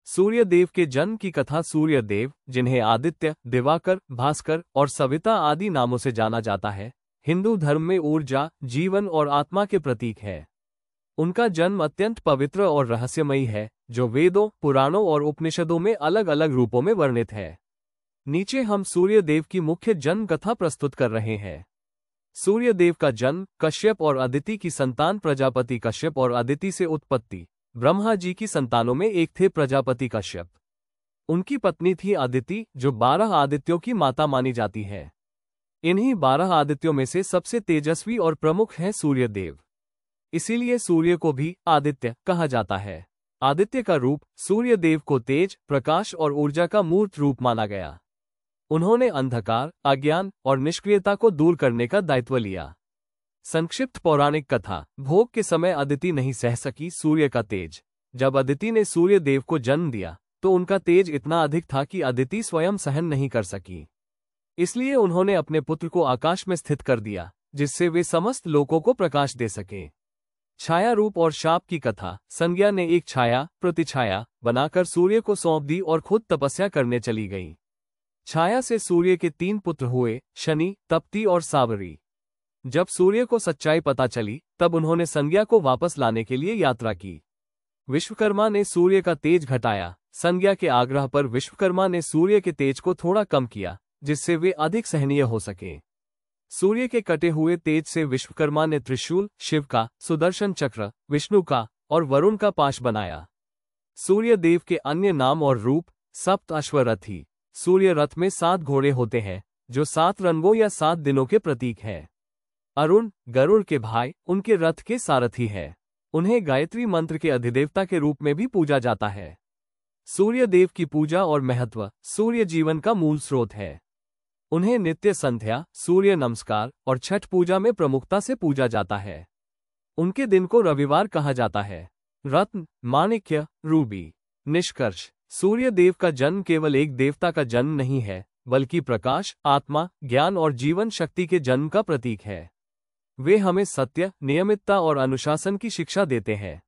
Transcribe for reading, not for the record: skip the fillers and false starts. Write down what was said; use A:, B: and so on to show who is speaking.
A: सूर्य देव के जन्म की कथा। सूर्य देव, जिन्हें आदित्य, दिवाकर, भास्कर और सविता आदि नामों से जाना जाता है, हिंदू धर्म में ऊर्जा, जीवन और आत्मा के प्रतीक है। उनका जन्म अत्यंत पवित्र और रहस्यमयी है, जो वेदों, पुराणों और उपनिषदों में अलग अलग रूपों में वर्णित है। नीचे हम सूर्य देव की मुख्य जन्म कथा प्रस्तुत कर रहे हैं। सूर्य देव का जन्म कश्यप और अदिति की संतान प्रजापति कश्यप और अदिति से उत्पत्ति। ब्रह्मा जी की संतानों में एक थे प्रजापति कश्यप। उनकी पत्नी थी अदिति, जो 12 आदित्यों की माता मानी जाती है। इन्हीं 12 आदित्यों में से सबसे तेजस्वी और प्रमुख है सूर्य देव। इसीलिए सूर्य को भी आदित्य कहा जाता है। आदित्य का रूप सूर्य देव को तेज, प्रकाश और ऊर्जा का मूर्त रूप माना गया। उन्होंने अंधकार, अज्ञान और निष्क्रियता को दूर करने का दायित्व लिया। संक्षिप्त पौराणिक कथा। भोग के समय अदिति नहीं सह सकी सूर्य का तेज। जब अदिति ने सूर्य देव को जन्म दिया तो उनका तेज इतना अधिक था कि अदिति स्वयं सहन नहीं कर सकी। इसलिए उन्होंने अपने पुत्र को आकाश में स्थित कर दिया, जिससे वे समस्त लोकों को प्रकाश दे सके। छाया रूप और शाप की कथा। संज्ञा ने एक छाया, प्रतिछाया बनाकर सूर्य को सौंप दी और खुद तपस्या करने चली गई। छाया से सूर्य के 3 पुत्र हुए, शनि, तप्ती और सावरी। जब सूर्य को सच्चाई पता चली, तब उन्होंने संज्ञा को वापस लाने के लिए यात्रा की। विश्वकर्मा ने सूर्य का तेज घटाया। संज्ञा के आग्रह पर विश्वकर्मा ने सूर्य के तेज को थोड़ा कम किया, जिससे वे अधिक सहनीय हो सके। सूर्य के कटे हुए तेज से विश्वकर्मा ने त्रिशूल, शिव का, सुदर्शन चक्र, विष्णु का और वरुण का पाश बनाया। सूर्य देव के अन्य नाम और रूप। सप्त अश्वरथी। सूर्य रथ में 7 घोड़े होते हैं, जो 7 रंगों या 7 दिनों के प्रतीक है। अरुण, गरुड़ के भाई, उनके रथ के सारथी है। उन्हें गायत्री मंत्र के अधिदेवता के रूप में भी पूजा जाता है। सूर्य देव की पूजा और महत्व। सूर्य जीवन का मूल स्रोत है। उन्हें नित्य संध्या, सूर्य नमस्कार और छठ पूजा में प्रमुखता से पूजा जाता है। उनके दिन को रविवार कहा जाता है। रत्न, माणिक्य, रूबी। निष्कर्ष। सूर्य देव का जन्म केवल एक देवता का जन्म नहीं है, बल्कि प्रकाश, आत्मा, ज्ञान और जीवन शक्ति के जन्म का प्रतीक है। वे हमें सत्य, नियमितता और अनुशासन की शिक्षा देते हैं।